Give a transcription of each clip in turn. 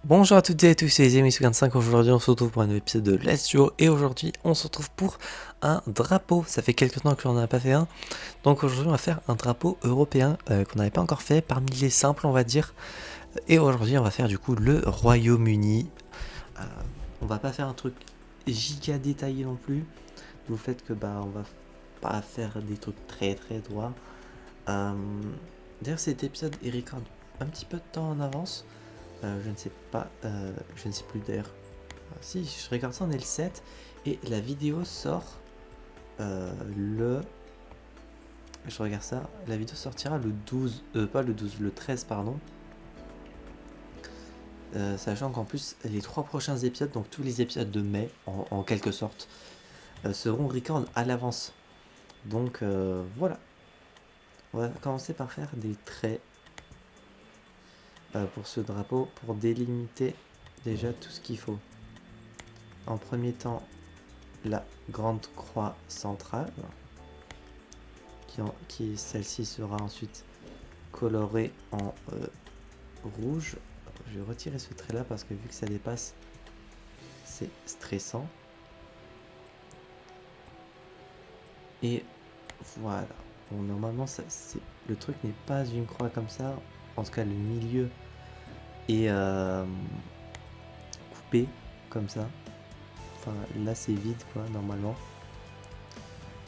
Bonjour à toutes et à tous, c'est Amy55. Aujourd'hui, on se retrouve pour un nouvel épisode de Let's Duo. Et aujourd'hui, on se retrouve pour un drapeau. Ça fait quelques temps que l'on n'en a pas fait un. Donc aujourd'hui, on va faire un drapeau européen qu'on n'avait pas encore fait, parmi les simples, on va dire. Et aujourd'hui, on va faire du coup le Royaume-Uni. On va pas faire un truc giga détaillé non plus. Du fait que on va pas faire des trucs très très droits. D'ailleurs, cet épisode est record un petit peu de temps en avance. Je ne sais pas, je ne sais plus d'ailleurs. Si, je regarde ça, on est le 7 et la vidéo sort le. Je regarde ça, la vidéo sortira le 12, pas le 12, le 13, pardon. Sachant qu'en plus, les 3 prochains épisodes, donc tous les épisodes de mai, en quelque sorte, seront record à l'avance. Donc voilà. On va commencer par faire des traits pour ce drapeau, pour délimiter déjà tout ce qu'il faut. En premier temps, la grande croix centrale, qui celle-ci sera ensuite colorée en rouge. Je vais retirer ce trait là parce que vu que ça dépasse, c'est stressant. Et voilà. Bon, normalement, le truc n'est pas une croix comme ça. En tout cas, le milieu est coupé comme ça. Enfin, là, c'est vide, quoi, normalement.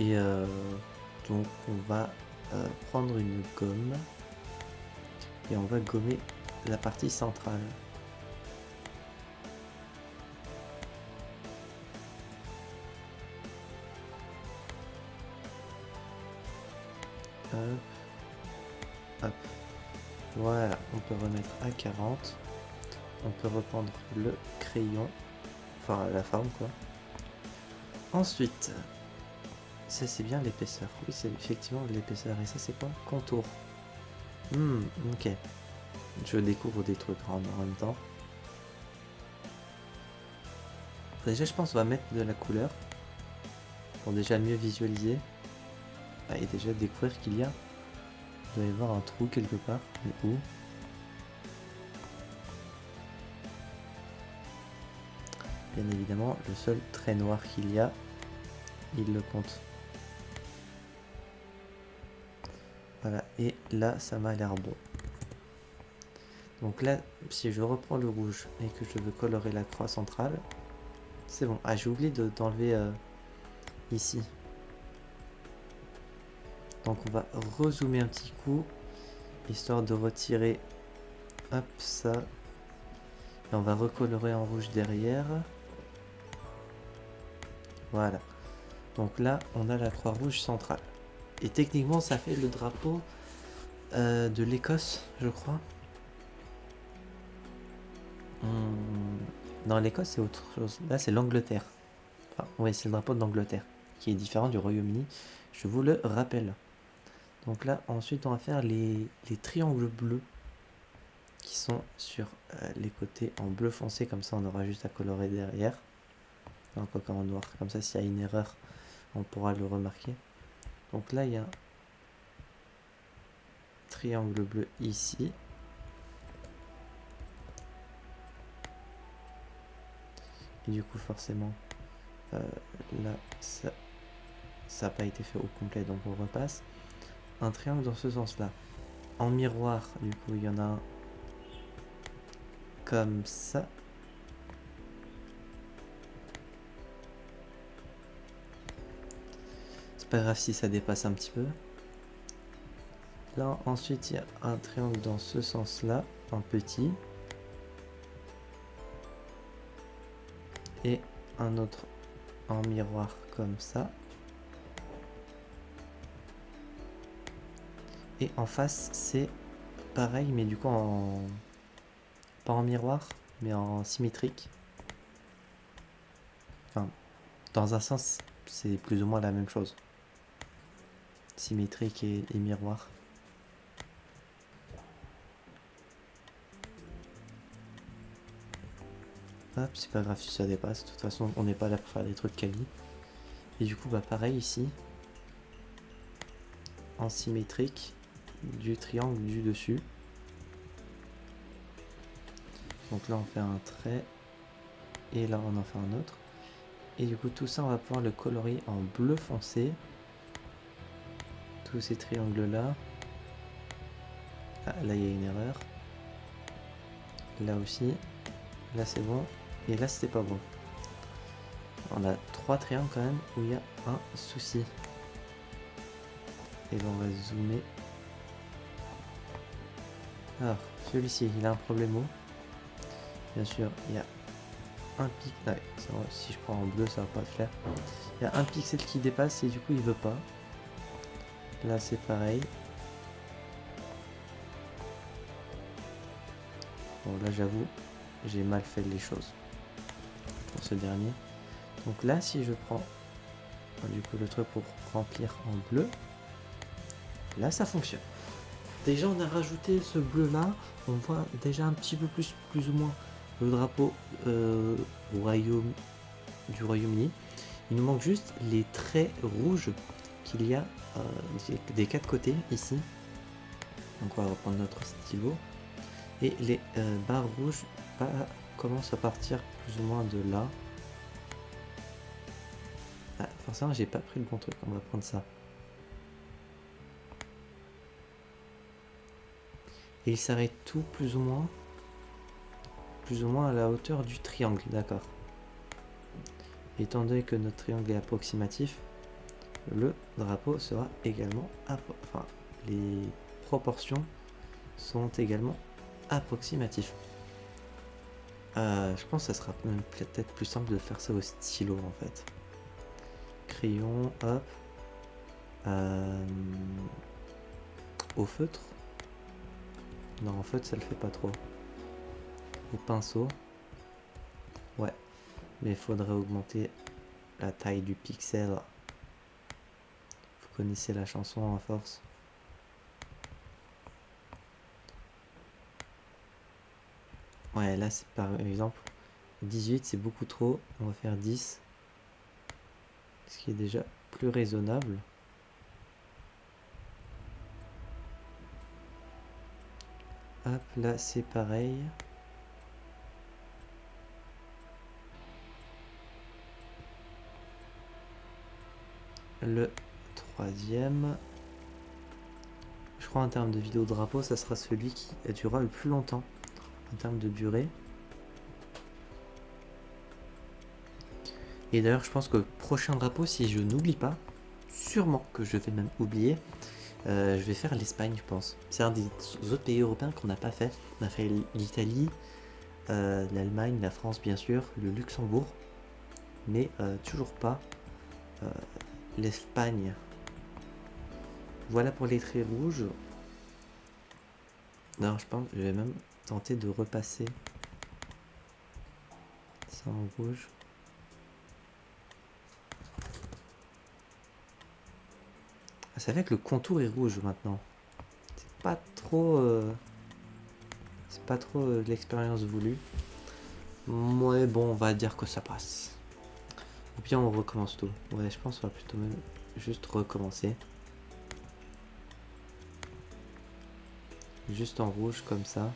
Et donc, on va prendre une gomme et on va gommer la partie centrale. Hop, hop. Voilà, on peut remettre à 40. On peut reprendre le crayon, enfin la forme quoi. Ensuite, ça c'est bien l'épaisseur. Oui, c'est effectivement l'épaisseur. Et ça c'est quoi? Contour. Ok. Je découvre des trucs en même temps. Déjà, je pense qu'on va mettre de la couleur pour déjà mieux visualiser. Et déjà découvrir qu'il y a. Il doit y avoir un trou quelque part. Mais où? Bien évidemment, le seul trait noir qu'il y a, il le compte. Voilà, et là, ça m'a l'air beau. Donc là, si je reprends le rouge et que je veux colorer la croix centrale, c'est bon. Ah, j'ai oublié d'enlever ici. Donc on va rezoomer un petit coup, histoire de retirer, hop, ça. Et on va recolorer en rouge derrière. Voilà. Donc là, on a la croix rouge centrale. Et techniquement, ça fait le drapeau de l'Écosse, je crois. Non, l'Écosse, c'est autre chose. Là, c'est l'Angleterre. Enfin, oui, c'est le drapeau de l'Angleterre, qui est différent du Royaume-Uni. Je vous le rappelle. Donc là, ensuite, on va faire les triangles bleus qui sont sur les côtés en bleu foncé. Comme ça, on aura juste à colorer derrière. Donc, encore en noir. Comme ça, s'il y a une erreur, on pourra le remarquer. Donc là, il y a un triangle bleu ici. Et du coup, forcément, là, ça n'a pas été fait au complet, donc on repasse. Un triangle dans ce sens-là. En miroir, du coup, il y en a un comme ça. C'est pas grave si ça dépasse un petit peu. Là, ensuite, il y a un triangle dans ce sens-là, en petit. Et un autre en miroir comme ça. Et en face, c'est pareil, mais du coup pas en miroir, mais en symétrique. Enfin, dans un sens, c'est plus ou moins la même chose. Symétrique et miroir. Hop, c'est pas grave si ça dépasse. De toute façon, on n'est pas là pour faire des trucs quali. Et du coup, pareil ici. En symétrique du triangle du dessus. Donc là on fait un trait et là on en fait un autre. Et du coup tout ça on va pouvoir le colorier en bleu foncé. Tous ces triangles là. Ah, là il y a une erreur. Là aussi. Là c'est bon. Et là c'était pas bon. On a 3 triangles quand même où il y a un souci. Et là on va zoomer. Alors celui-ci il a un problème où bien sûr il y a un pixel. Ouais, si je prends en bleu ça va pas le faire. Il y a un pixel qui dépasse et du coup il veut pas. Là c'est pareil. Bon là j'avoue j'ai mal fait les choses pour ce dernier. Donc là si je prends du coup le truc pour remplir en bleu, là ça fonctionne. Déjà on a rajouté ce bleu là, on voit déjà un petit peu plus ou moins le drapeau du Royaume-Uni. Il nous manque juste les traits rouges qu'il y a des 4 côtés ici. Donc on va reprendre notre stylo. Et les barres rouges commencent à partir plus ou moins de là. Ah, forcément j'ai pas pris le bon truc, on va prendre ça. Et il s'arrête tout plus ou moins à la hauteur du triangle, d'accord. Étant donné que notre triangle est approximatif, le drapeau sera également enfin les proportions sont également approximatives. Je pense que ça sera même peut-être plus simple de faire ça au stylo en fait. Crayon, hop. Au feutre. Non, en feutre ça le fait pas trop. Au pinceau. Ouais. Mais il faudrait augmenter la taille du pixel. Vous connaissez la chanson à force. Ouais, là c'est par exemple 18 c'est beaucoup trop. On va faire 10. Ce qui est déjà plus raisonnable. Hop, là c'est pareil. Le troisième, je crois en termes de vidéo drapeau, ça sera celui qui durera le plus longtemps en termes de durée. Et d'ailleurs, je pense que le prochain drapeau, si je n'oublie pas, sûrement que je vais même oublier, je vais faire l'Espagne, je pense. C'est un des autres pays européens qu'on n'a pas fait. On a fait l'Italie, l'Allemagne, la France bien sûr, le Luxembourg, mais toujours pas l'Espagne. Voilà pour les traits rouges. Non, je pense que je vais même tenter de repasser ça en rouge. Ah, ça fait que le contour est rouge maintenant. C'est pas trop l'expérience voulue. Ouais, bon, on va dire que ça passe. Ou bien on recommence tout. Ouais, je pense qu'on va plutôt même juste recommencer. Juste en rouge comme ça.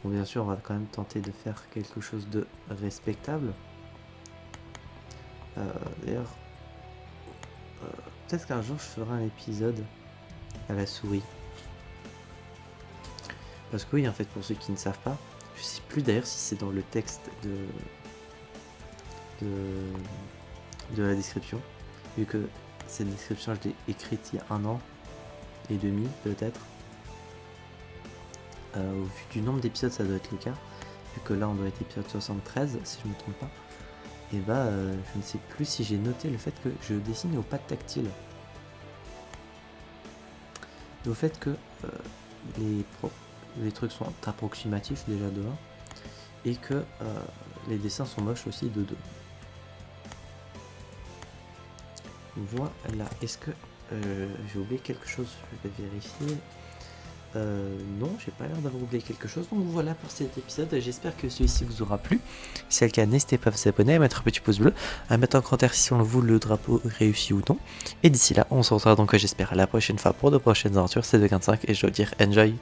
Bon, bien sûr, on va quand même tenter de faire quelque chose de respectable. D'ailleurs, peut-être qu'un jour je ferai un épisode à la souris. Parce que oui, en fait, pour ceux qui ne savent pas, je sais plus d'ailleurs si c'est dans le texte de la description, vu que cette description je l'ai écrite il y a 1 an et demi peut-être. Au vu du nombre d'épisodes ça doit être le cas, vu que là on doit être épisode 73 si je me trompe pas. Et bah je ne sais plus si j'ai noté le fait que je dessine au pad tactile. Et au fait que les trucs sont approximatifs déjà de 1 et que les dessins sont moches aussi de 2. Voilà, est-ce que j'ai oublié quelque chose? Je vais vérifier. Non, j'ai pas l'air d'avoir oublié quelque chose. Donc voilà pour cet épisode. J'espère que celui-ci vous aura plu. Si c'est le cas, n'hésitez pas à vous abonner, à mettre un petit pouce bleu, à mettre en commentaire si on vous le drapeau réussi ou non. Et d'ici là, on se retrouvera donc, j'espère, la prochaine fois pour de prochaines aventures. C'est 2.25 et je dois dire enjoy.